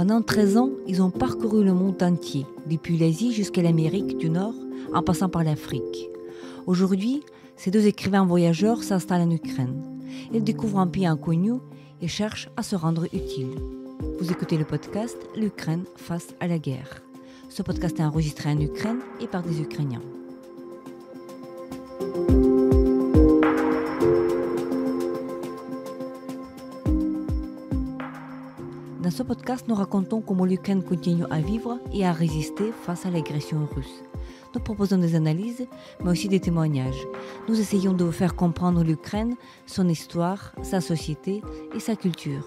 Pendant 13 ans, ils ont parcouru le monde entier, depuis l'Asie jusqu'à l'Amérique du Nord, en passant par l'Afrique. Aujourd'hui, ces deux écrivains voyageurs s'installent en Ukraine. Ils découvrent un pays inconnu et cherchent à se rendre utiles. Vous écoutez le podcast « L'Ukraine face à la guerre ». Ce podcast est enregistré en Ukraine et par des Ukrainiens. Dans ce podcast, nous racontons comment l'Ukraine continue à vivre et à résister face à l'agression russe. Nous proposons des analyses, mais aussi des témoignages. Nous essayons de vous faire comprendre l'Ukraine, son histoire, sa société et sa culture.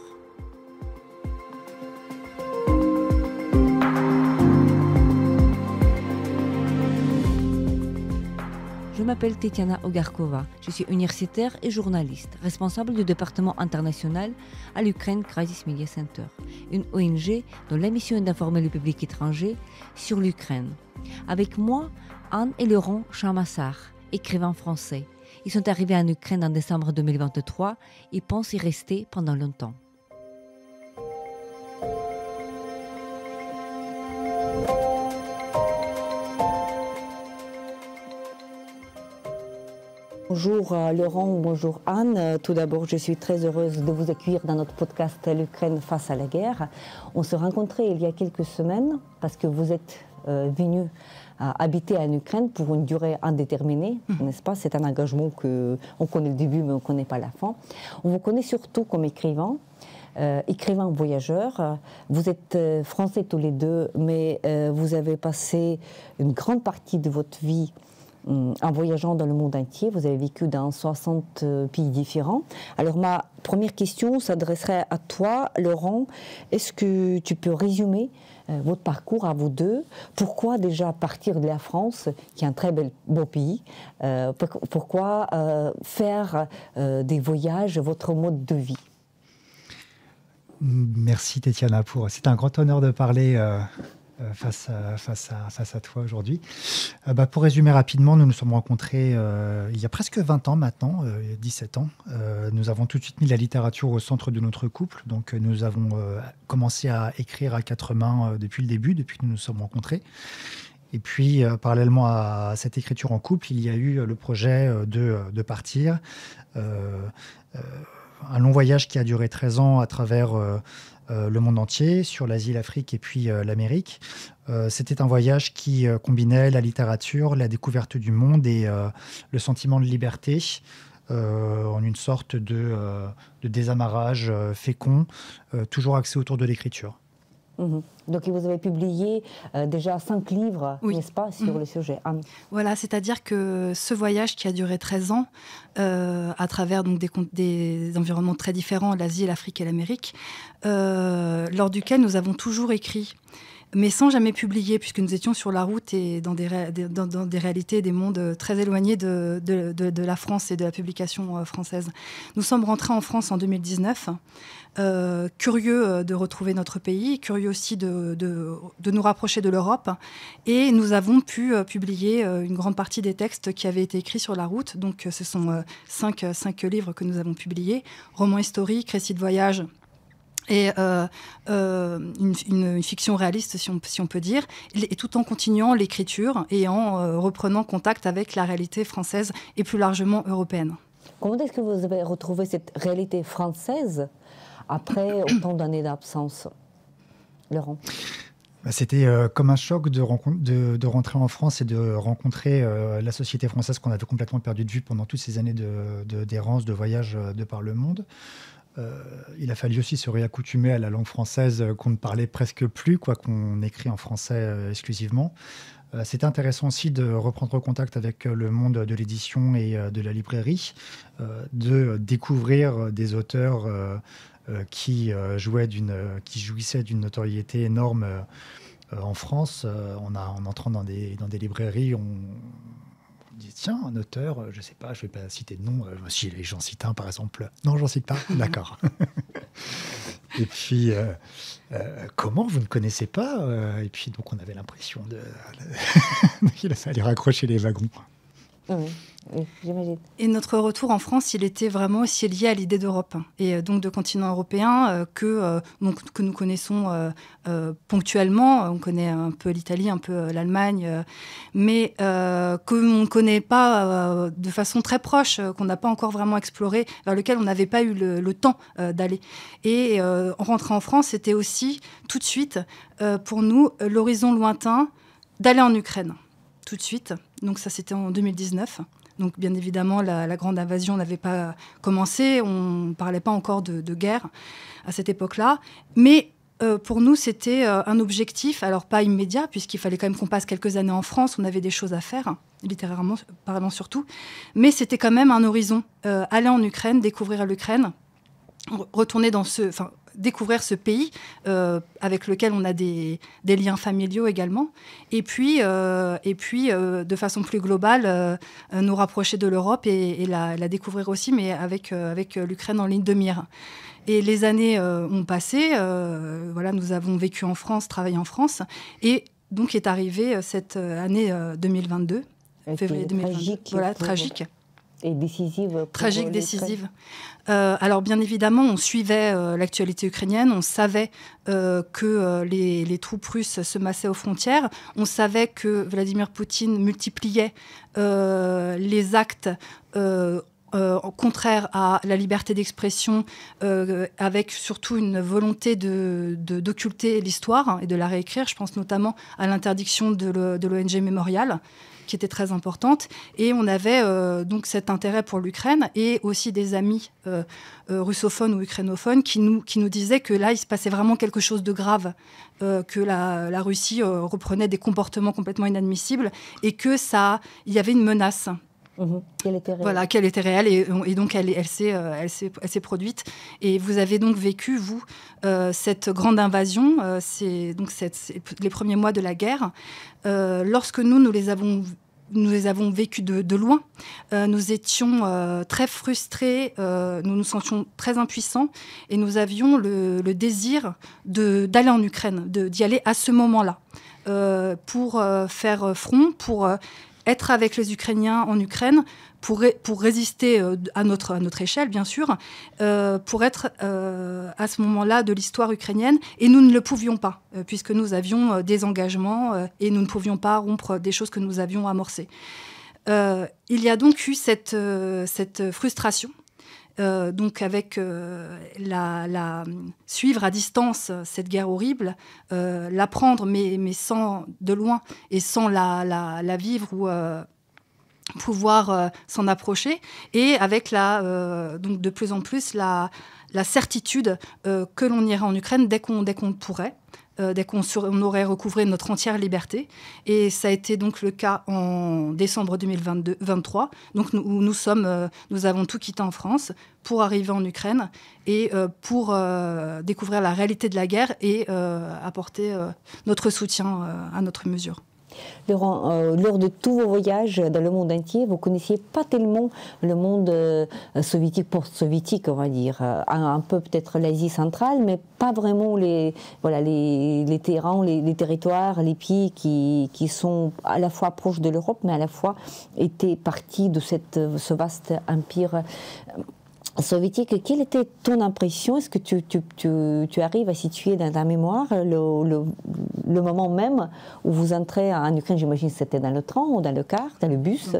Je m'appelle Tetiana Ogarkova, je suis universitaire et journaliste, responsable du département international à l'Ukraine Crisis Media Center, une ONG dont la mission est d'informer le public étranger sur l'Ukraine. Avec moi, Anne et Laurent Chamassar, écrivains français. Ils sont arrivés en Ukraine en décembre 2023 et pensent y rester pendant longtemps. Bonjour Laurent, bonjour Anne. Tout d'abord, je suis très heureuse de vous accueillir dans notre podcast L'Ukraine face à la guerre. On s'est rencontrés il y a quelques semaines parce que vous êtes venus habiter en Ukraine pour une durée indéterminée, n'est-ce pas? C'est un engagement qu'on connaît le début mais on ne connaît pas la fin. On vous connaît surtout comme écrivain. Écrivain voyageur, vous êtes français tous les deux, mais vous avez passé une grande partie de votre vie en voyageant dans le monde entier. Vous avez vécu dans 60 pays différents. Alors ma première question s'adresserait à toi, Laurent. Est-ce que tu peux résumer votre parcours à vous deux? Pourquoi déjà partir de la France, qui est un très beau pays? Pourquoi faire des voyages votre mode de vie? Merci Tetiana, c'est un grand honneur de parler face à toi aujourd'hui. Pour résumer rapidement, nous nous sommes rencontrés il y a presque 20 ans maintenant, 17 ans. Nous avons tout de suite mis la littérature au centre de notre couple. Donc nous avons commencé à écrire à quatre mains depuis le début, depuis que nous nous sommes rencontrés. Et puis, parallèlement à cette écriture en couple, il y a eu le projet de partir. Un long voyage qui a duré 13 ans à travers le monde entier, sur l'Asie, l'Afrique et puis l'Amérique. C'était un voyage qui combinait la littérature, la découverte du monde et le sentiment de liberté en une sorte de désamarrage fécond, toujours axé autour de l'écriture. Donc vous avez publié déjà 5 livres, oui, n'est-ce pas, sur le sujet. Voilà, c'est-à-dire que ce voyage qui a duré 13 ans, à travers donc, des environnements très différents, l'Asie, l'Afrique et l'Amérique, lors duquel nous avons toujours écrit, mais sans jamais publier, puisque nous étions sur la route et dans des réalités, des mondes très éloignés de la France et de la publication française. Nous sommes rentrés en France en 2019, curieux de retrouver notre pays, curieux aussi de nous rapprocher de l'Europe, et nous avons pu publier une grande partie des textes qui avaient été écrits sur la route. Donc ce sont 5 livres que nous avons publiés, romans historiques, récits de voyage, et une fiction réaliste, si on peut dire, et tout en continuant l'écriture et en reprenant contact avec la réalité française et plus largement européenne. Comment est-ce que vous avez retrouvé cette réalité française après autant d'années d'absence, Laurent? C'était comme un choc de rentrer en France et de rencontrer la société française qu'on avait complètement perdu de vue pendant toutes ces années d'errance, de voyage de par le monde. Il a fallu aussi se réaccoutumer à la langue française qu'on ne parlait presque plus, qu'on écrit en français exclusivement. C'était intéressant aussi de reprendre contact avec le monde de l'édition et de la librairie, de découvrir des auteurs qui jouissaient d'une notoriété énorme en France. En entrant dans des librairies, on dit tiens, un auteur, je ne sais pas, je ne vais pas citer de nom, si j'en cite un par exemple. Non, j'en cite pas, d'accord. Et puis, comment vous ne connaissez pas? Et puis, donc, on avait l'impression qu'il a fallu raccrocher les wagons. Oui, j'imagine. Et notre retour en France, il était vraiment aussi lié à l'idée d'Europe et donc de continent européen que nous connaissons ponctuellement. On connaît un peu l'Italie, un peu l'Allemagne, mais qu'on ne connaît pas de façon très proche, qu'on n'a pas encore vraiment exploré, vers lequel on n'avait pas eu le temps d'aller. Et en rentrant en France, c'était aussi tout de suite pour nous l'horizon lointain d'aller en Ukraine. Tout de suite. Donc ça, c'était en 2019. Donc, bien évidemment, la grande invasion n'avait pas commencé. On ne parlait pas encore de guerre à cette époque-là. Mais pour nous, c'était un objectif, alors pas immédiat, puisqu'il fallait quand même qu'on passe quelques années en France. On avait des choses à faire, littérairement parlant surtout. Mais c'était quand même un horizon. Aller en Ukraine, découvrir l'Ukraine, retourner dans découvrir ce pays avec lequel on a des liens familiaux également, et puis de façon plus globale, nous rapprocher de l'Europe et la découvrir aussi, mais avec l'Ukraine en ligne de mire. Et les années ont passé, nous avons vécu en France, travaillé en France, et donc est arrivée cette année 2022, février 2022, tragique. Et décisive. Tragique, décisive. Alors, bien évidemment, on suivait l'actualité ukrainienne. On savait que les troupes russes se massaient aux frontières. On savait que Vladimir Poutine multipliait les actes contraires à la liberté d'expression, avec surtout une volonté d'occulter l'histoire et de la réécrire. Je pense notamment à l'interdiction de l'ONG Mémorial, qui était très importante. Et on avait donc cet intérêt pour l'Ukraine et aussi des amis russophones ou ukrainophones qui nous disaient que là, il se passait vraiment quelque chose de grave, que la Russie reprenait des comportements complètement inadmissibles et que il y avait une menace. Qu'elle était réelle. Voilà, qu'elle était réelle et donc elle s'est produite. Et vous avez donc vécu, vous, cette grande invasion, c'est les premiers mois de la guerre. Lorsque nous les avons vécus de loin, nous étions très frustrés, nous nous sentions très impuissants et nous avions le désir d'aller en Ukraine, d'y aller à ce moment-là, pour faire front, pour être avec les Ukrainiens en Ukraine, pour résister à notre échelle, bien sûr, pour être à ce moment-là de l'histoire ukrainienne. Et nous ne le pouvions pas, puisque nous avions des engagements et nous ne pouvions pas rompre des choses que nous avions amorcées. Il y a donc eu cette frustration. Donc avec suivre à distance cette guerre horrible, l'apprendre mais sans de loin et sans la vivre ou pouvoir s'en approcher, et avec donc de plus en plus la certitude que l'on irait en Ukraine dès qu'on pourrait. Dès qu'on aurait recouvré notre entière liberté. Et ça a été donc le cas en décembre 2023. Donc nous avons tout quitté en France pour arriver en Ukraine et pour découvrir la réalité de la guerre et apporter notre soutien à notre mesure. Laurent, lors de tous vos voyages dans le monde entier, vous ne connaissiez pas tellement le monde soviétique, post-soviétique, on va dire. Un peu peut-être l'Asie centrale, mais pas vraiment les terrains, les territoires, les pays qui sont à la fois proches de l'Europe, mais à la fois étaient partie de ce vaste empire soviétique. Quelle était ton impression? Est-ce que tu arrives à situer dans ta mémoire le moment même où vous entrez en Ukraine? J'imagine que c'était dans le train ou dans le car, dans le bus.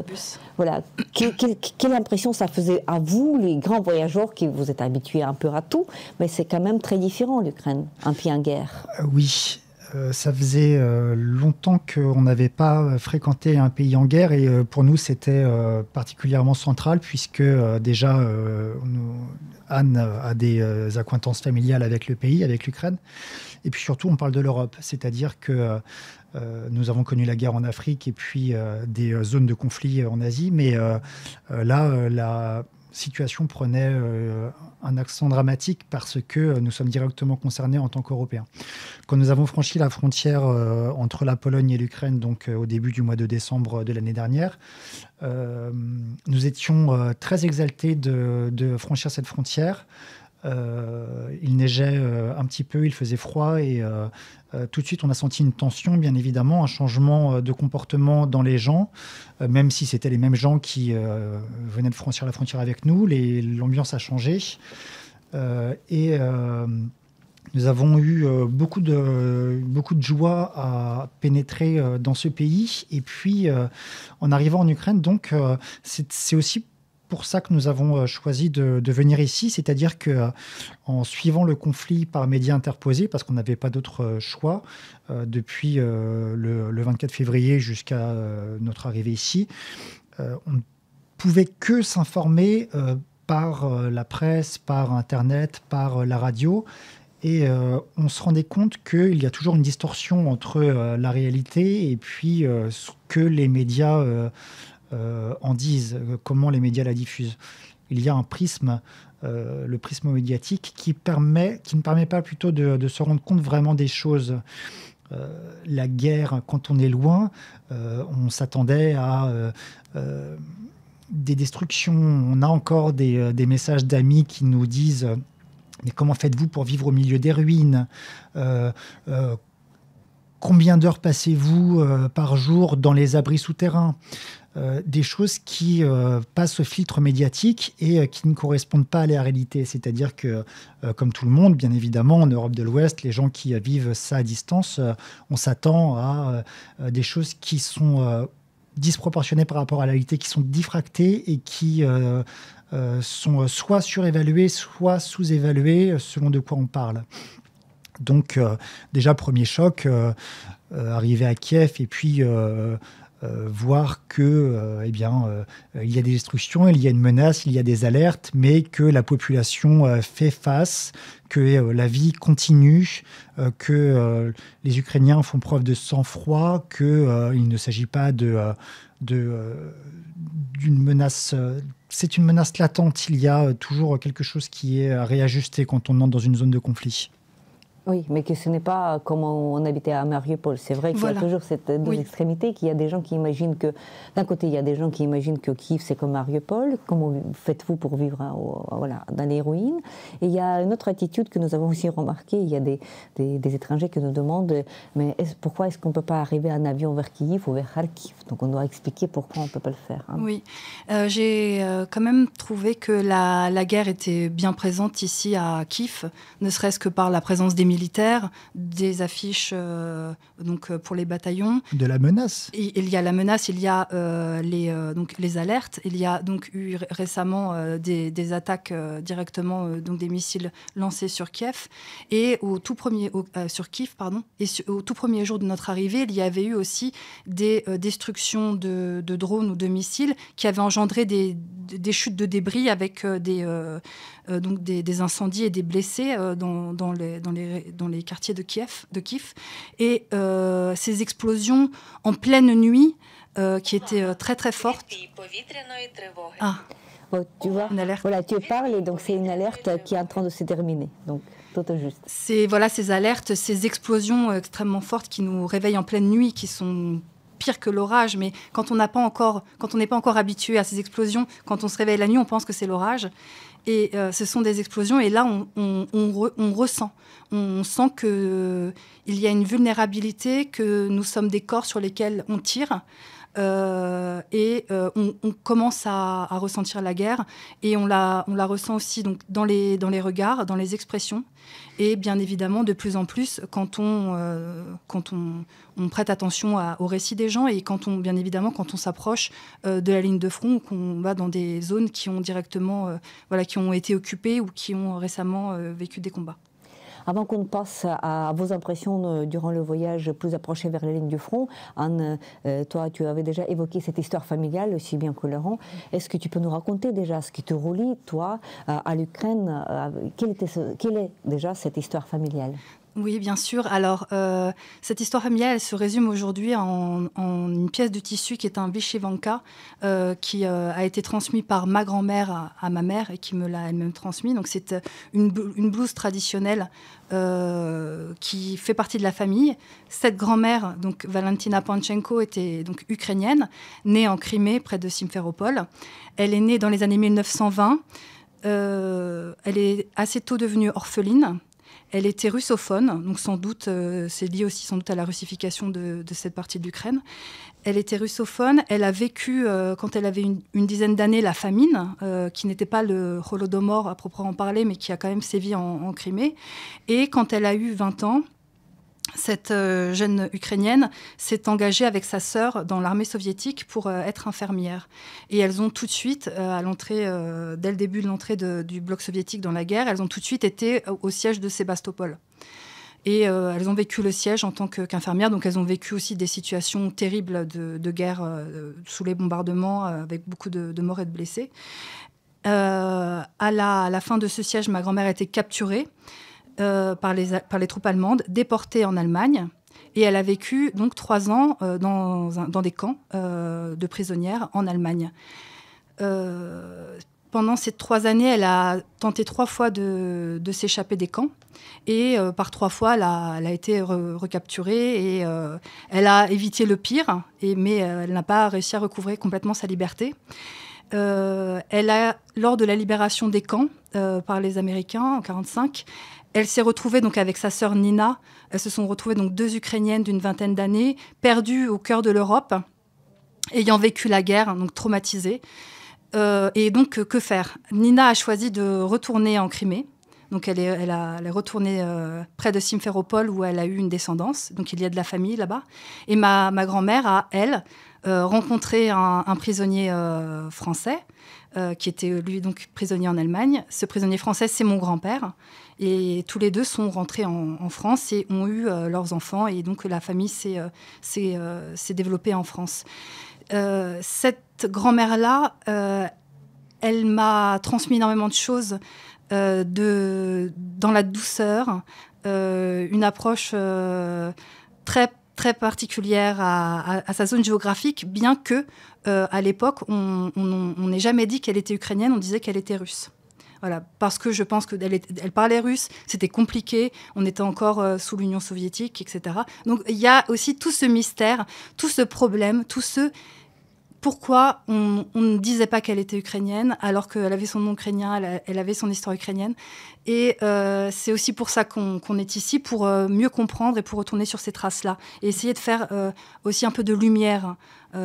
Voilà. Quelle impression ça faisait à vous, les grands voyageurs, qui vous êtes habitués un peu à tout, mais c'est quand même très différent, l'Ukraine, un pays en guerre. Oui. Ça faisait longtemps qu'on n'avait pas fréquenté un pays en guerre et pour nous c'était particulièrement central puisque déjà Anne a des accointances familiales avec le pays, avec l'Ukraine, et puis surtout on parle de l'Europe, c'est-à-dire que nous avons connu la guerre en Afrique et puis des zones de conflit en Asie, mais là la situation prenait un accent dramatique parce que nous sommes directement concernés en tant qu'Européens. Quand nous avons franchi la frontière entre la Pologne et l'Ukraine, donc au début du mois de décembre de l'année dernière, nous étions très exaltés de franchir cette frontière. Il neigeait un petit peu, il faisait froid et tout de suite on a senti une tension, bien évidemment, un changement de comportement dans les gens, même si c'était les mêmes gens qui venaient de franchir la frontière avec nous, l'ambiance a changé. Nous avons eu beaucoup de joie à pénétrer dans ce pays. Et puis, en arrivant en Ukraine, donc, c'est aussi pour ça que nous avons choisi de venir ici. C'est-à-dire qu'en suivant le conflit par médias interposés, parce qu'on n'avait pas d'autre choix, depuis le 24 février jusqu'à notre arrivée ici, on ne pouvait que s'informer par la presse, par Internet, par la radio. Et on se rendait compte qu'il y a toujours une distorsion entre la réalité et puis ce que les médias en disent, comment les médias la diffusent. Il y a un prisme, le prisme médiatique, qui ne permet pas plutôt de se rendre compte vraiment des choses. La guerre, quand on est loin, on s'attendait à des destructions. On a encore des messages d'amis qui nous disent... Mais comment faites-vous pour vivre au milieu des ruines ? Combien d'heures passez-vous par jour dans les abris souterrains ? Des choses qui passent au filtre médiatique et qui ne correspondent pas à la réalité. C'est-à-dire que, comme tout le monde, bien évidemment, en Europe de l'Ouest, les gens qui vivent ça à distance, on s'attend à des choses qui sont disproportionnées par rapport à la réalité, qui sont diffractées et qui... sont soit surévalués, soit sous-évalués, selon de quoi on parle. Donc, déjà, premier choc, arriver à Kiev et puis voir que, il y a des destructions, il y a une menace, il y a des alertes, mais que la population fait face, que la vie continue, que les Ukrainiens font preuve de sang-froid, qu'il ne s'agit pas d'une menace... C'est une menace latente. Il y a toujours quelque chose qui est à réajuster quand on entre dans une zone de conflit. Oui, mais que ce n'est pas comme on habitait à Mariupol. C'est vrai qu'il y a toujours cette deux extrémités, qu'il y a des gens qui imaginent que... D'un côté, il y a des gens qui imaginent que Kiev, c'est comme Mariupol. Comment faites-vous pour vivre dans les ruines ? Et il y a une autre attitude que nous avons aussi remarquée. Il y a des étrangers qui nous demandent mais pourquoi est-ce qu'on ne peut pas arriver en avion vers Kiev ou vers Kharkiv ? Donc on doit expliquer pourquoi on ne peut pas le faire. Hein. Oui, j'ai quand même trouvé que la guerre était bien présente ici à Kiev, ne serait-ce que par la présence des militaires, des affiches pour les bataillons. De la menace. Il y a la menace, il y a les alertes. Il y a donc eu récemment des attaques directement, des missiles lancés sur Kiev. Et au tout premier jour de notre arrivée, il y avait eu aussi des destructions de drones ou de missiles qui avaient engendré des chutes de débris avec des incendies et des blessés dans les quartiers de Kiev. Et ces explosions en pleine nuit qui étaient très très fortes. Tu vois, voilà, tu parles et donc c'est une alerte qui est en train de se terminer. Donc tout est juste. C'est ces alertes, ces explosions extrêmement fortes qui nous réveillent en pleine nuit, qui sont pire que l'orage, mais quand on n'est pas encore habitué à ces explosions, quand on se réveille la nuit, on pense que c'est l'orage. Et ce sont des explosions, et là, on ressent. On sent qu'il y a une vulnérabilité, que nous sommes des corps sur lesquels on tire. On commence à ressentir la guerre, et on la ressent aussi donc, dans les regards, dans les expressions, et bien évidemment de plus en plus quand on prête attention au récit des gens, et quand on s'approche de la ligne de front, ou qu'on va dans des zones qui ont directement qui ont été occupées ou qui ont récemment vécu des combats. Avant qu'on passe à vos impressions durant le voyage plus approché vers la ligne du front, Anne, toi, tu avais déjà évoqué cette histoire familiale, aussi bien que Laurent. Est-ce que tu peux nous raconter déjà ce qui te relie, toi, à l'Ukraine ? Quelle est déjà cette histoire familiale ? Oui, bien sûr. Alors, cette histoire familiale, elle se résume aujourd'hui en une pièce de tissu qui est un vyshyvanka qui a été transmis par ma grand-mère à ma mère et qui me l'a elle-même transmis. Donc, c'est une blouse traditionnelle qui fait partie de la famille. Cette grand-mère, donc Valentina Panchenko, était donc ukrainienne, née en Crimée, près de Simferopol. Elle est née dans les années 1920. elle est assez tôt devenue orpheline. Elle était russophone, donc sans doute, c'est lié aussi sans doute à la russification de cette partie de l'Ukraine. Elle était russophone, elle a vécu, quand elle avait une dizaine d'années, la famine, qui n'était pas le Holodomor à proprement parler, mais qui a quand même sévi en Crimée. Et quand elle a eu 20 ans, cette jeune Ukrainienne s'est engagée avec sa sœur dans l'armée soviétique pour être infirmière. Et elles ont tout de suite, à l'entrée, dès le début de l'entrée du bloc soviétique dans la guerre, elles ont tout de suite été au siège de Sébastopol. Et elles ont vécu le siège en tant qu'infirmières, donc elles ont vécu aussi des situations terribles de guerre sous les bombardements, avec beaucoup de morts et de blessés. À la fin de ce siège, ma grand-mère a été capturée par les troupes allemandes, déportée en Allemagne. Et elle a vécu donc 3 ans dans des camps de prisonnières en Allemagne. Pendant ces 3 années, elle a tenté 3 fois de s'échapper des camps. Et par 3 fois, elle a été recapturée et elle a évité le pire, mais elle n'a pas réussi à recouvrer complètement sa liberté. Lors de la libération des camps par les Américains en 1945, elle s'est retrouvée donc avec sa sœur Nina. Elles se sont retrouvées donc 2 Ukrainiennes d'une vingtaine d'années, perdues au cœur de l'Europe, ayant vécu la guerre, donc traumatisées. Et donc, que faire ? Nina a choisi de retourner en Crimée. Donc, elle est retournée près de Simferopol, où elle a eu une descendance. Donc, il y a de la famille là-bas. Et ma grand-mère a, elle, rencontré un prisonnier français, qui était, lui, donc prisonnier en Allemagne. Ce prisonnier français, c'est mon grand-père. Et tous les deux sont rentrés en France et ont eu leurs enfants. Et donc, la famille s'est développée en France. Cette grand-mère-là, elle m'a transmis énormément de choses dans la douceur, une approche très, très particulière à sa zone géographique, bien que à l'époque, on n'ait jamais dit qu'elle était ukrainienne, on disait qu'elle était russe. Voilà, parce que je pense qu'elle parlait russe, c'était compliqué, on était encore sous l'Union soviétique, etc. Donc il y a aussi tout ce mystère, tout ce problème, tout ce... Pourquoi on ne disait pas qu'elle était ukrainienne alors qu'elle avait son nom ukrainien, elle avait son histoire ukrainienne. Et c'est aussi pour ça qu'on est ici, pour mieux comprendre et pour retourner sur ces traces-là. Et essayer de faire aussi un peu de lumière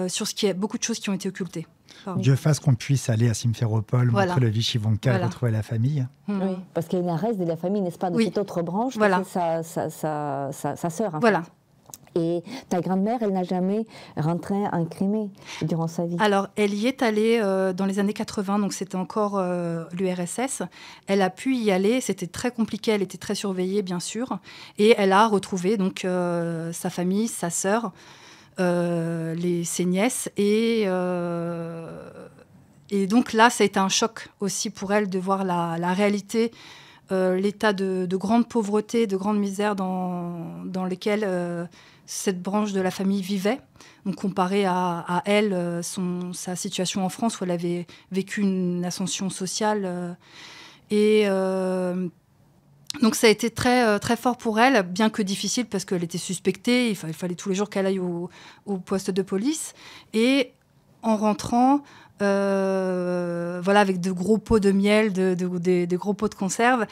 sur beaucoup de choses qui ont été occultées. Pardon. Dieu fasse qu'on puisse aller à Simferopol, montrer le Vichy-Vonka, retrouver la famille. Oui, parce qu'il y a un reste de la famille, n'est-ce pas, de cette autre branche, c'est sa sœur. Voilà. Fait. Et ta grand-mère, elle n'a jamais rentré en Crimée durant sa vie? Alors, elle y est allée dans les années 80, donc c'était encore l'URSS. Elle a pu y aller, c'était très compliqué, elle était très surveillée, bien sûr. Et elle a retrouvé donc sa famille, sa sœur, ses nièces. Et donc là, ça a été un choc aussi pour elle de voir la réalité, l'état de grande pauvreté, de grande misère dans lesquels cette branche de la famille vivait. Donc comparé à elle, sa situation en France, où elle avait vécu une ascension sociale. Donc ça a été très, très fort pour elle, bien que difficile, parce qu'elle était suspectée. Il fallait tous les jours qu'elle aille au poste de police. Et en rentrant... avec de gros pots de miel, des gros pots de conserve.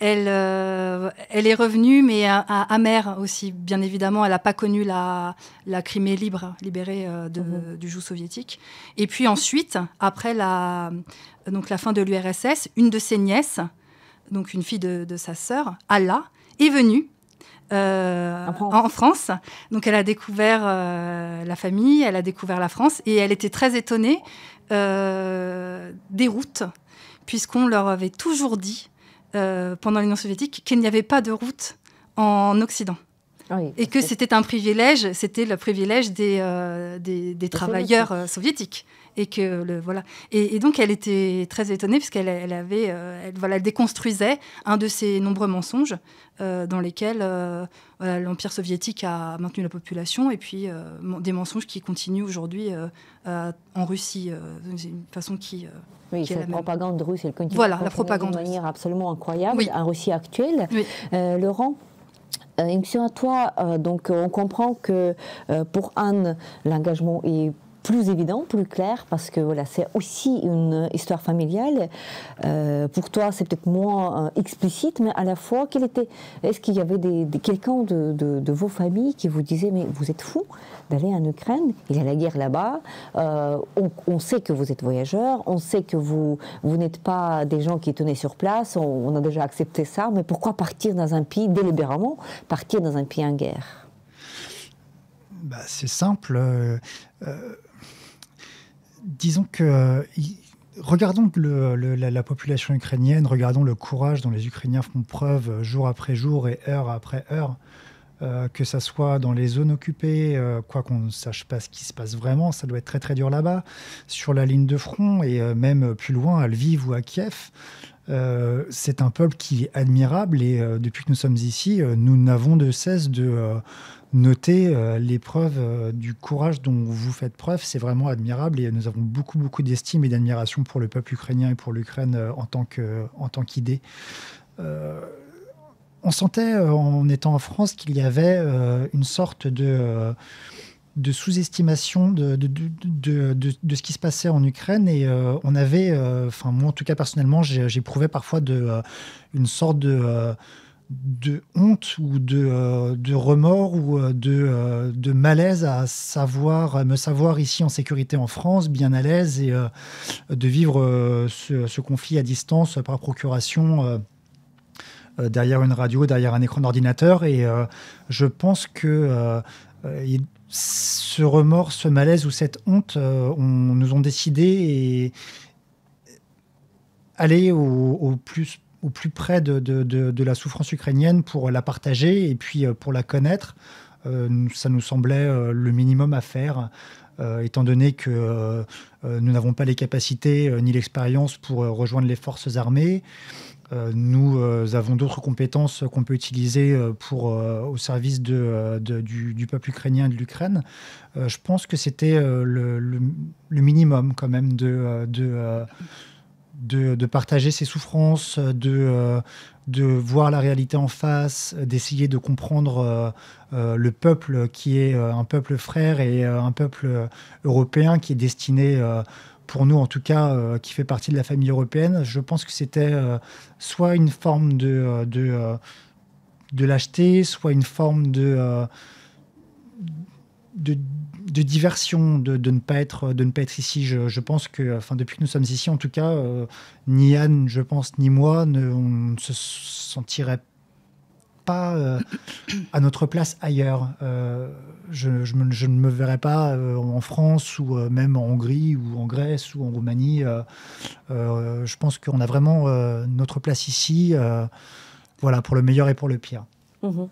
Elle est revenue, mais amère aussi, bien évidemment. Elle n'a pas connu la Crimée libérée du joug soviétique. Et puis ensuite, après la fin de l'URSS, une de ses nièces, donc une fille de sa sœur, Alla, est venue en France. Donc elle a découvert la famille, elle a découvert la France, et elle était très étonnée des routes, puisqu'on leur avait toujours dit pendant l'Union soviétique qu'il n'y avait pas de route en Occident. Oui, et que c'était un privilège, c'était le privilège des travailleurs soviétiques. Et que et donc elle était très étonnée, puisqu'elle elle déconstruisait un de ces nombreux mensonges dans lesquels l'Empire soviétique a maintenu la population, et puis des mensonges qui continuent aujourd'hui en Russie. C'est une façon qui oui, c'est la propagande russe, elle continue la propagande de manière absolument incroyable en Russie actuelle. Oui. Laurent, une question à toi. Donc, on comprend que pour Anne, l'engagement est plus évident, plus clair, parce que voilà, c'est aussi une histoire familiale. Pour toi, c'est peut-être moins explicite, mais à la fois, est-ce qu'il y avait quelqu'un de vos familles qui vous disait, mais vous êtes fous d'aller en Ukraine, il y a la guerre là-bas, on sait que vous êtes voyageurs, on sait que vous n'êtes pas des gens qui tenaient sur place, on a déjà accepté ça, mais pourquoi partir dans un pays, délibérément, partir dans un pays en guerre? C'est simple. Disons que regardons la population ukrainienne, regardons le courage dont les Ukrainiens font preuve jour après jour et heure après heure, que ça soit dans les zones occupées, quoi qu'on ne sache pas ce qui se passe vraiment, ça doit être très très dur là-bas, sur la ligne de front et même plus loin à Lviv ou à Kiev. C'est un peuple qui est admirable et depuis que nous sommes ici, nous n'avons de cesse de noter les preuves du courage dont vous faites preuve. C'est vraiment admirable et nous avons beaucoup beaucoup d'estime et d'admiration pour le peuple ukrainien et pour l'Ukraine en tant qu'idée. On sentait en étant en France qu'il y avait une sorte de sous-estimation de ce qui se passait en Ukraine et on avait, moi en tout cas personnellement, j'éprouvais parfois une sorte de honte ou de remords ou de malaise à me savoir ici en sécurité en France, bien à l'aise et de vivre ce conflit à distance par procuration derrière une radio, derrière un écran d'ordinateur et je pense que ce remords, ce malaise ou cette honte, nous ont décidé et aller au plus près de la souffrance ukrainienne pour la partager et puis pour la connaître. Ça nous semblait le minimum à faire, étant donné que nous n'avons pas les capacités ni l'expérience pour rejoindre les forces armées. Nous avons d'autres compétences qu'on peut utiliser au service du peuple ukrainien et de l'Ukraine. Je pense que c'était le minimum quand même de partager ses souffrances, de voir la réalité en face, d'essayer de comprendre le peuple qui est un peuple frère et un peuple européen qui est destiné, pour nous en tout cas, qui fait partie de la famille européenne. Je pense que c'était soit une forme de lâcheté, soit une forme de diversion de ne pas être ici. Je pense que depuis que nous sommes ici, en tout cas, ni Anne, je pense, ni moi, on ne se sentirait pas à notre place ailleurs. Je ne me verrais pas en France ou même en Hongrie ou en Grèce ou en Roumanie. Je pense qu'on a vraiment notre place ici, pour le meilleur et pour le pire. Mmh.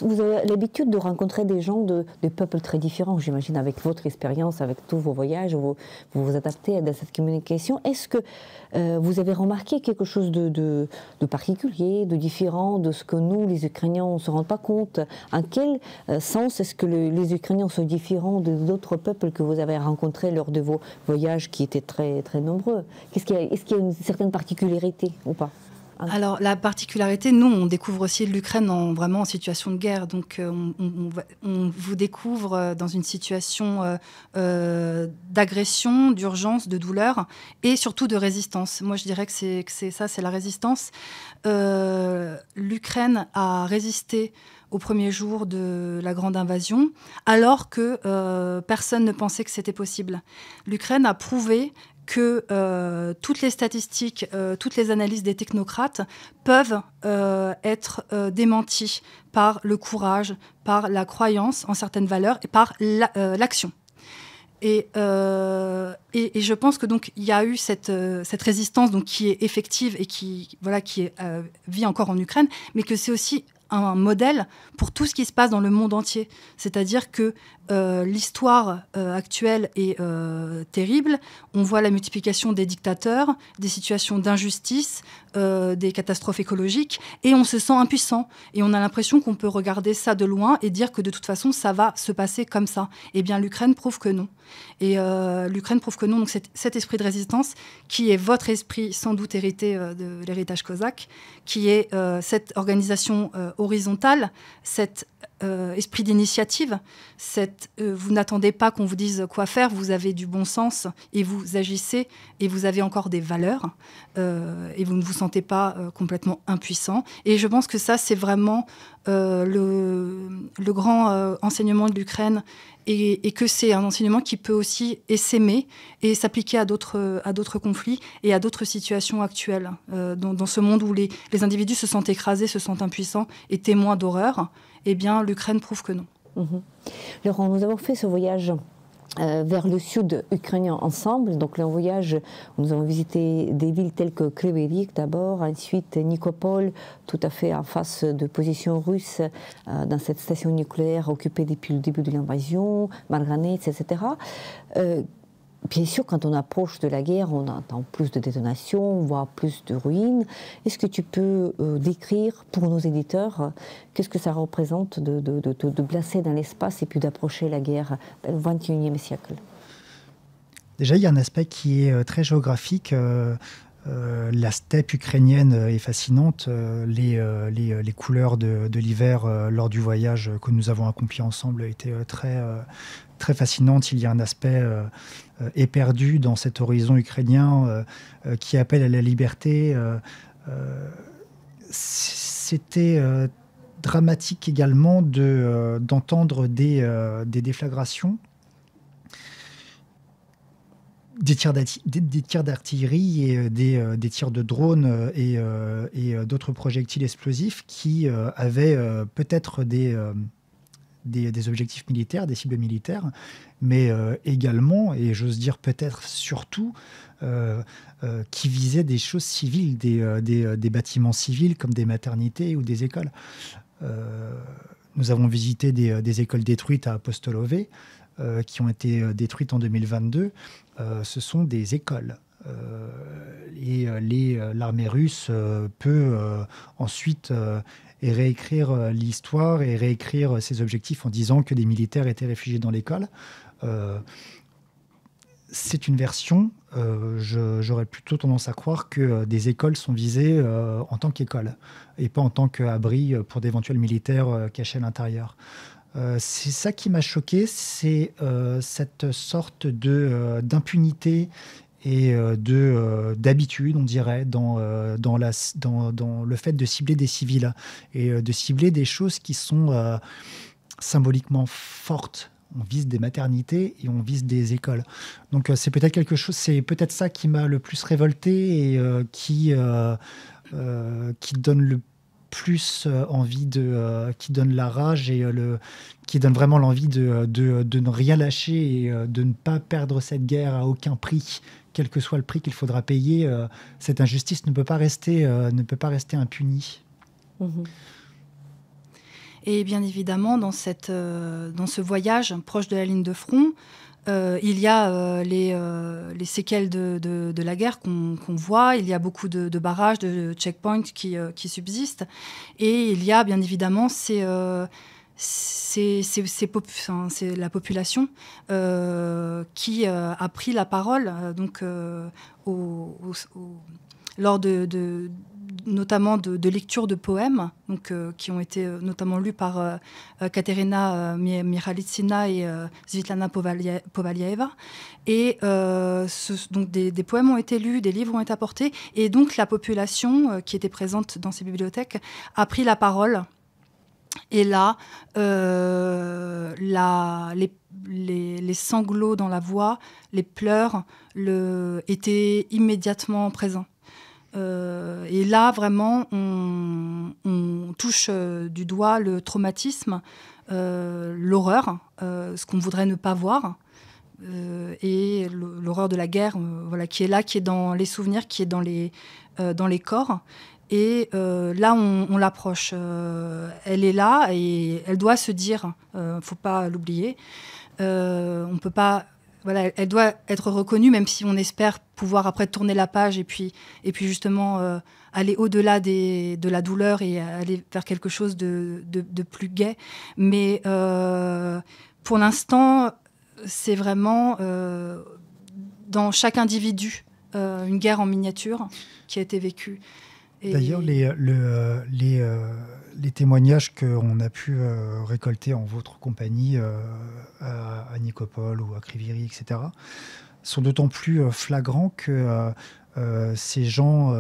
Vous avez l'habitude de rencontrer des gens de peuples très différents, j'imagine, avec votre expérience, avec tous vos voyages, vous vous adaptez à cette communication. Est-ce que vous avez remarqué quelque chose de particulier, de différent, de ce que nous, les Ukrainiens, on ne se rend pas compte? En quel sens est-ce que les Ukrainiens sont différents d'autres peuples que vous avez rencontrés lors de vos voyages qui étaient très, très nombreux? Est-ce qu'il y a une certaine particularité ou pas? Alors, la particularité, nous, on découvre aussi l'Ukraine vraiment en situation de guerre. Donc, on vous découvre dans une situation d'agression, d'urgence, de douleur et surtout de résistance. Moi, je dirais que c'est la résistance. L'Ukraine a résisté au premier jour de la grande invasion, alors que personne ne pensait que c'était possible. L'Ukraine a prouvé que toutes les statistiques, toutes les analyses des technocrates peuvent être démenties par le courage, par la croyance en certaines valeurs et par l'action. Et je pense que donc il y a eu cette résistance donc qui est effective et qui vit encore en Ukraine, mais que c'est aussi un modèle pour tout ce qui se passe dans le monde entier. C'est-à-dire que l'histoire actuelle est terrible. On voit la multiplication des dictateurs, des situations d'injustice, des catastrophes écologiques, et on se sent impuissant. Et on a l'impression qu'on peut regarder ça de loin et dire que de toute façon, ça va se passer comme ça. Eh bien, l'Ukraine prouve que non. Et l'Ukraine prouve que non. Donc cet esprit de résistance, qui est votre esprit sans doute hérité de l'héritage cosaque, qui est cette organisation horizontale, cette esprit d'initiative. Vous n'attendez pas qu'on vous dise quoi faire, vous avez du bon sens et vous agissez et vous avez encore des valeurs et vous ne vous sentez pas complètement impuissant. Et je pense que ça, c'est vraiment le grand enseignement de l'Ukraine et que c'est un enseignement qui peut aussi essaimer et s'appliquer à d'autres conflits et à d'autres situations actuelles. Dans ce monde où les individus se sentent écrasés, se sentent impuissants et témoins d'horreur, eh bien, l'Ukraine prouve que non. Laurent, nous avons fait ce voyage vers le sud ukrainien ensemble. Donc, le voyage, nous avons visité des villes telles que Kryvyi d'abord, ensuite Nikopol, tout à fait en face de positions russes dans cette station nucléaire occupée depuis le début de l'invasion, Marganets, etc. Bien sûr, quand on approche de la guerre, on entend plus de détonations, on voit plus de ruines. Est-ce que tu peux décrire pour nos éditeurs qu'est-ce que ça représente de glacer dans l'espace et puis d'approcher la guerre au XXIe siècle? Déjà, il y a un aspect qui est très géographique. La steppe ukrainienne est fascinante. Les couleurs de l'hiver lors du voyage que nous avons accompli ensemble étaient très fascinantes. Il y a un aspect éperdu dans cet horizon ukrainien qui appelle à la liberté. C'était dramatique également d'entendre des déflagrations, des tirs d'artillerie et des tirs de drones et d'autres projectiles explosifs qui avaient peut-être des objectifs militaires, des cibles militaires, mais également, et j'ose dire peut-être surtout, qui visaient des choses civiles, des bâtiments civils comme des maternités ou des écoles. Nous avons visité des écoles détruites à Apostolové, qui ont été détruites en 2022. Ce sont des écoles. L'armée russe peut ensuite réécrire l'histoire et réécrire ses objectifs en disant que des militaires étaient réfugiés dans l'école. C'est une version. J'aurais plutôt tendance à croire que des écoles sont visées en tant qu'écoles et pas en tant qu'abri pour d'éventuels militaires cachés à l'intérieur. C'est ça qui m'a choqué, c'est cette sorte d'impunité et d'habitude, on dirait, dans le fait de cibler des civils et de cibler des choses qui sont symboliquement fortes. On vise des maternités et on vise des écoles. Donc c'est peut-être ça qui m'a le plus révolté et qui donne le plus envie qui donne la rage et qui donne vraiment l'envie de ne rien lâcher et de ne pas perdre cette guerre à aucun prix, quel que soit le prix qu'il faudra payer. Cette injustice ne peut pas rester impunie. Et bien évidemment, dans ce voyage proche de la ligne de front, il y a les séquelles de la guerre qu'on voit. Il y a beaucoup de barrages, de checkpoints qui subsistent. Et il y a bien évidemment c'est la population qui a pris la parole lors notamment de lectures de poèmes qui ont été notamment lus par Katerina Mihalitsina et Svitlana Povalieva. Et donc des poèmes ont été lus, des livres ont été apportés. Et donc la population qui était présente dans ces bibliothèques a pris la parole. Et là, les sanglots dans la voix, les pleurs étaient immédiatement présents. Et là, vraiment, on touche du doigt le traumatisme, l'horreur, ce qu'on voudrait ne pas voir, et l'horreur de la guerre, qui est là, qui est dans les souvenirs, qui est dans les corps. Et là, on l'approche. Elle est là et elle doit se dire, faut pas l'oublier. On peut pas. Voilà, elle doit être reconnue, même si on espère pouvoir après tourner la page et puis justement aller au-delà de la douleur et aller vers quelque chose de plus gai. Mais pour l'instant, c'est vraiment dans chaque individu une guerre en miniature qui a été vécue. D'ailleurs, les témoignages qu'on a pu récolter en votre compagnie, à Nicopole ou à Kriviri, etc., sont d'autant plus flagrants que ces gens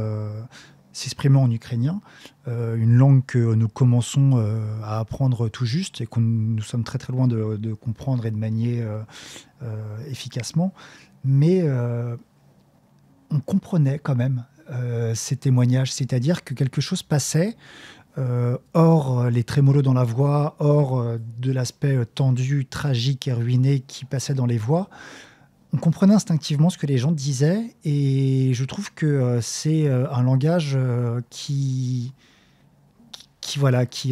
s'exprimant en ukrainien, une langue que nous commençons à apprendre tout juste et que nous sommes très très loin de comprendre et de manier efficacement, mais on comprenait quand même ces témoignages, c'est-à-dire que quelque chose passait, hors les trémolos dans la voix, hors de l'aspect tendu, tragique et ruiné qui passait dans les voix. On comprenait instinctivement ce que les gens disaient et je trouve que c'est un langage qui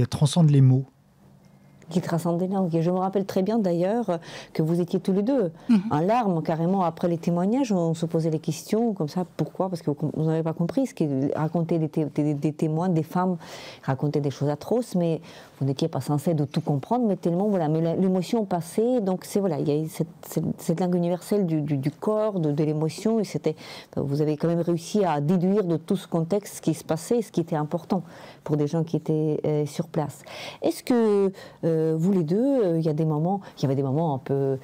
transcende les mots. Qui transcende les langues. Et je me rappelle très bien d'ailleurs que vous étiez tous les deux en larmes carrément après les témoignages. On se posait les questions comme ça. Pourquoi? Parce que vous n'avez pas compris ce qu'ils racontaient des témoins, des femmes racontaient des choses atroces, mais vous n'étiez pas censé de tout comprendre, mais tellement voilà, mais l'émotion passait. Donc c'est voilà, il y a eu cette langue universelle du corps, de l'émotion, et vous avez quand même réussi à déduire de tout ce contexte ce qui se passait, ce qui était important pour des gens qui étaient sur place. Est-ce que vous les deux, il y avait des moments un peu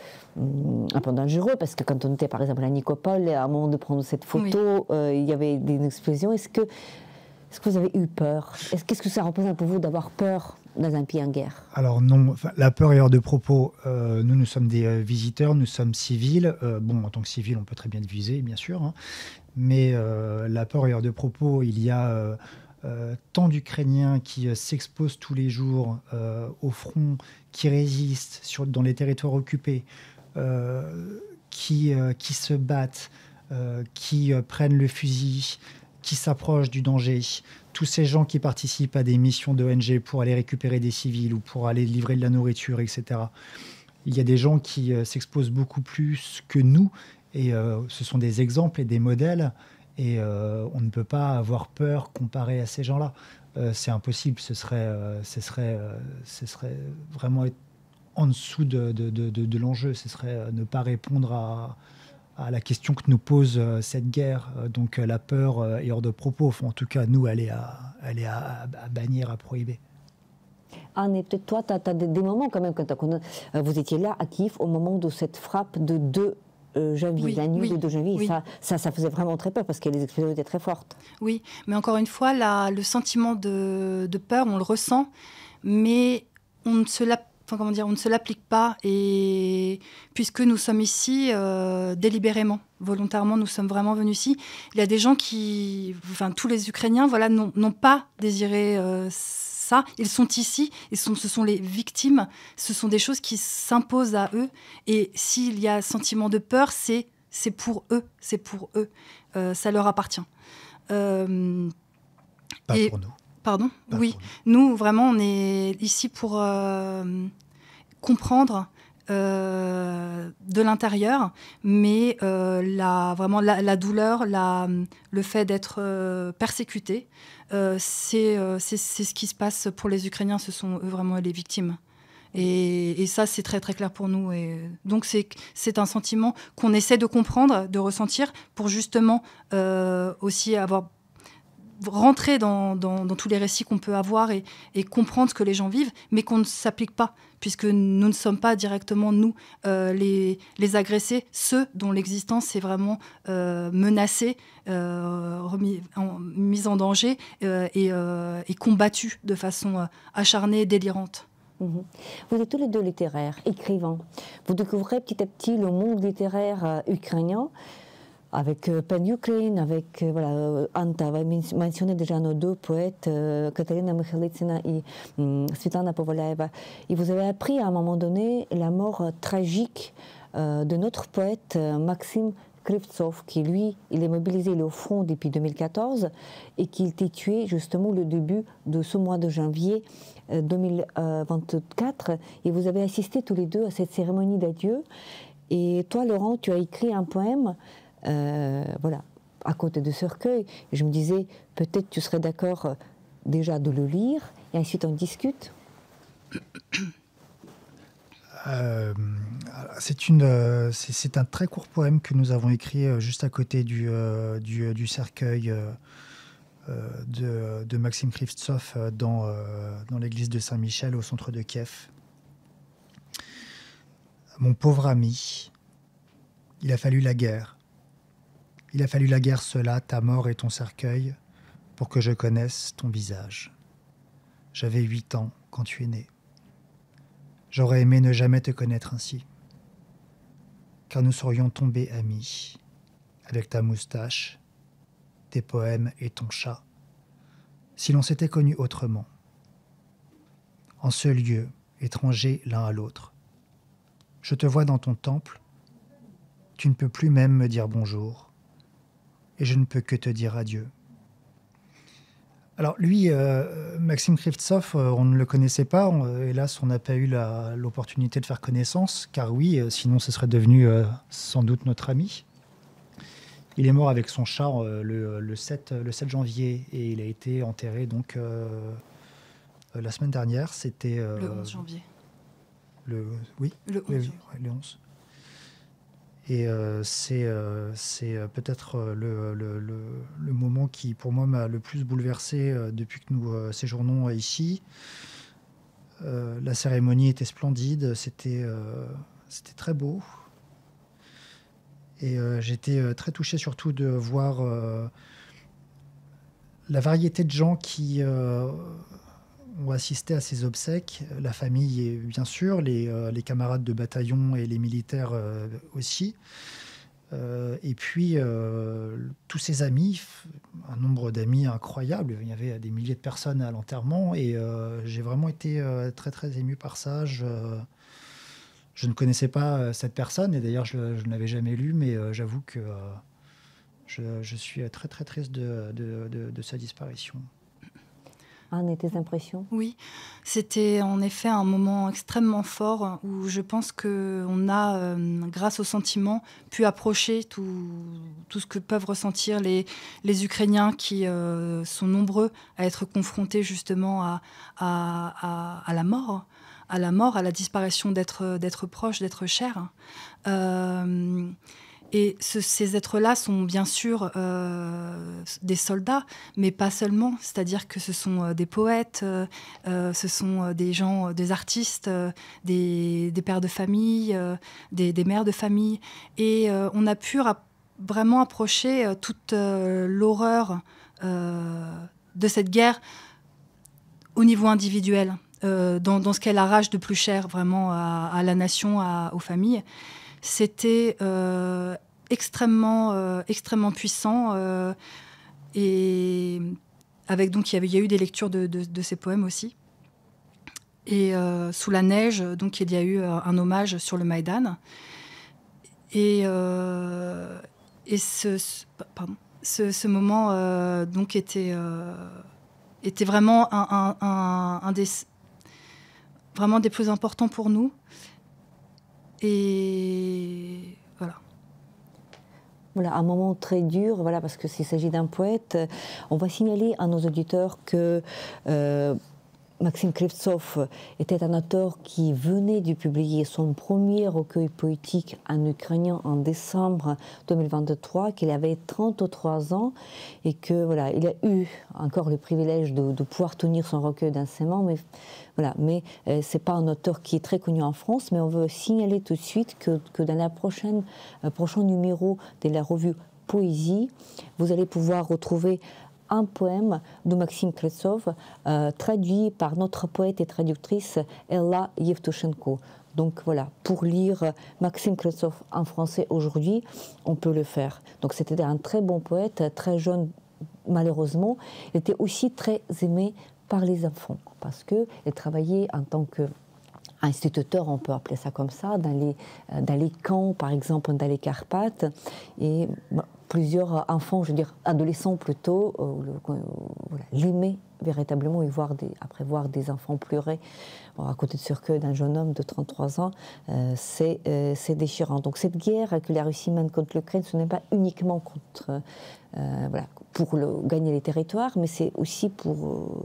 dangereux, parce que quand on était par exemple à Nicopole, à un moment de prendre cette photo, il y avait des explosions. Est-ce que vous avez eu peur? Qu'est-ce que ça représente pour vous d'avoir peur dans un pays en guerre? Alors non, la peur est hors de propos. Nous sommes des visiteurs, nous sommes civils. En tant que civils, on peut très bien viser, bien sûr, hein, mais la peur est hors de propos. Il y a tant d'Ukrainiens qui s'exposent tous les jours au front, qui résistent dans les territoires occupés, qui se battent, qui prennent le fusil, qui s'approchent du danger. Tous ces gens qui participent à des missions d'ONG pour aller récupérer des civils ou pour aller livrer de la nourriture, etc. Il y a des gens qui s'exposent beaucoup plus que nous, et ce sont des exemples et des modèles. Et on ne peut pas avoir peur comparé à ces gens-là. C'est impossible. Ce serait vraiment être en dessous de l'enjeu. Ce serait ne pas répondre à la question que nous pose cette guerre. Donc la peur est hors de propos. En tout cas, nous, elle est à bannir, à prohiber. Anne, peut-être toi, tu as des moments quand même, quand vous étiez là à Kiev au moment de cette frappe de 2 janvier, la nuit du 2 janvier, ça faisait vraiment très peur parce que les explosions étaient très fortes. Oui, mais encore une fois, le sentiment de peur, on le ressent, mais on ne se l'applique pas, et puisque nous sommes ici délibérément, volontairement, nous sommes vraiment venus ici. Il y a des gens tous les Ukrainiens, n'ont pas désiré ça. Ils sont ici, ce sont les victimes, ce sont des choses qui s'imposent à eux, et s'il y a sentiment de peur, c'est pour eux, ça leur appartient. Pas pour nous. Pardon ? Oui, nous, vraiment, on est ici pour comprendre de l'intérieur, mais la douleur, le fait d'être persécuté, c'est ce qui se passe pour les Ukrainiens. Ce sont eux vraiment les victimes. Et ça, c'est très très clair pour nous. Et donc c'est un sentiment qu'on essaie de comprendre, de ressentir, pour justement aussi rentrer dans tous les récits qu'on peut avoir et comprendre ce que les gens vivent, mais qu'on ne s'applique pas, puisque nous ne sommes pas directement, nous, les agressés, ceux dont l'existence est vraiment menacée, mise en danger et combattue de façon acharnée et délirante. Vous êtes tous les deux littéraires, écrivains. Vous découvrez petit à petit le monde littéraire ukrainien, avec PEN Ukraine, avec Anne avait mentionné déjà nos 2 poètes, Katerina Mikhailitsina et Svetlana Povolaeva. Et vous avez appris à un moment donné la mort tragique de notre poète Maxime Krivtsov, qui lui, il est mobilisé, il est au front depuis 2014 et qui a été tué justement le début de ce mois de janvier 2024. Et vous avez assisté tous les deux à cette cérémonie d'adieu. Et toi, Laurent, tu as écrit un poème à côté de ce recueil. Et je me disais, peut-être tu serais d'accord déjà de le lire, et ensuite on discute. C'est un très court poème que nous avons écrit juste à côté du cercueil de Maxime Krivtsov dans l'église de Saint-Michel au centre de Kiev. Mon pauvre ami, il a fallu la guerre. Il a fallu la guerre, cela, ta mort et ton cercueil, pour que je connaisse ton visage. J'avais 8 ans quand tu es né. J'aurais aimé ne jamais te connaître ainsi, car nous serions tombés amis, avec ta moustache, tes poèmes et ton chat, si l'on s'était connus autrement, en ce lieu, étrangers l'un à l'autre. Je te vois dans ton temple, tu ne peux plus même me dire bonjour, et je ne peux que te dire adieu. Alors lui, Maxime Krivtsov, on ne le connaissait pas. Hélas, on n'a pas eu l'opportunité de faire connaissance, car oui, sinon ce serait devenu sans doute notre ami. Il est mort avec son chat le 7 janvier et il a été enterré donc la semaine dernière. C'était le 11 janvier. Oui, le 11. Oui, le 11. Et c'est peut-être le moment qui, pour moi, m'a le plus bouleversé depuis que nous séjournons ici. La cérémonie était splendide, c'était très beau. Et j'étais très touché surtout de voir la variété de gens qui ont assisté à ces obsèques, la famille et bien sûr, les camarades de bataillon et les militaires aussi. Et puis tous ses amis, un nombre d'amis incroyable. Il y avait des milliers de personnes à l'enterrement et j'ai vraiment été très très ému par ça. Je ne connaissais pas cette personne et d'ailleurs je ne l'avais jamais lu, mais j'avoue que je suis très très triste de sa disparition. Anne, et tes impressions? Oui, c'était en effet un moment extrêmement fort où je pense qu'on a, grâce au sentiment, pu approcher tout ce que peuvent ressentir les Ukrainiens qui sont nombreux à être confrontés justement à la mort, à la disparition d'être proche, d'être cher. Et ces êtres-là sont bien sûr des soldats, mais pas seulement. C'est-à-dire que ce sont des poètes, ce sont des gens, des artistes, des pères de famille, des mères de famille. Et on a pu vraiment approcher toute l'horreur de cette guerre au niveau individuel, dans ce qu'elle arrache de plus cher vraiment à la nation, aux familles. C'était extrêmement puissant et avec donc il y a eu des lectures de ces poèmes aussi. Et sous la neige, donc il y a eu un hommage sur le Maïdan. Et ce moment donc était vraiment un des plus importants pour nous. Et voilà. Voilà, un moment très dur, voilà, parce que s'il s'agit d'un poète. On va signaler à nos auditeurs que Maxime Krivtsov était un auteur qui venait de publier son premier recueil poétique en ukrainien en décembre 2023, qu'il avait 33 ans et que voilà, il a eu encore le privilège de pouvoir tenir son recueil dans ses mains, mais voilà, c'est pas un auteur qui est très connu en France, mais on veut signaler tout de suite que dans la prochain numéro de la revue Poésie, vous allez pouvoir retrouver un poème de Maxime Krivtsov traduit par notre poète et traductrice Ella Yevtushenko. Donc voilà, pour lire Maxime Krivtsov en français aujourd'hui, on peut le faire. Donc c'était un très bon poète, très jeune malheureusement. Il était aussi très aimé par les enfants parce qu'il travaillait en tant qu'instituteur, on peut appeler ça comme ça, dans les camps, par exemple dans les Carpates. Et plusieurs enfants, je veux dire adolescents plutôt, l'aimaient véritablement et après voir des enfants pleurer à côté de cercueil d'un jeune homme de 33 ans, c'est déchirant. Donc cette guerre que la Russie mène contre l'Ukraine, ce n'est pas uniquement pour gagner les territoires, mais c'est aussi pour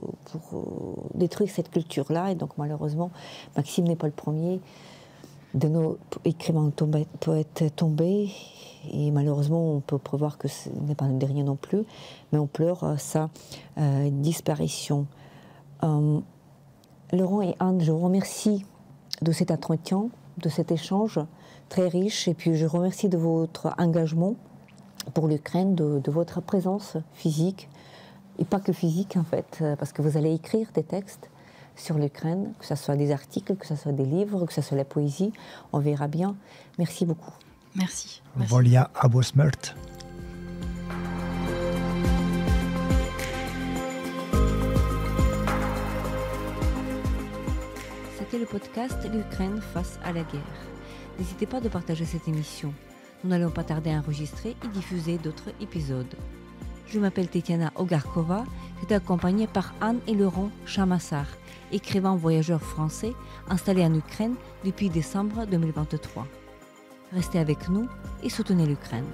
détruire cette culture-là. Et donc malheureusement, Maxime n'est pas le premier. de nos écrivains poètes tombés. Et malheureusement, on peut prévoir que ce n'est pas le dernier non plus, mais on pleure sa disparition. Laurent et Anne, je vous remercie de cet entretien, de cet échange très riche, et puis je remercie de votre engagement pour l'Ukraine, de votre présence physique, et pas que physique en fait, parce que vous allez écrire des textes sur l'Ukraine, que ce soit des articles, que ce soit des livres, que ce soit la poésie, on verra bien. Merci beaucoup. Merci. Volia Abosmert. C'était le podcast L'Ukraine face à la guerre. N'hésitez pas de partager cette émission. Nous n'allons pas tarder à enregistrer et diffuser d'autres épisodes. Je m'appelle Tetiana Ogarkova, j'étais accompagnée par Anne et Laurent Chamassar, écrivains voyageurs français installés en Ukraine depuis décembre 2023. Restez avec nous et soutenez l'Ukraine.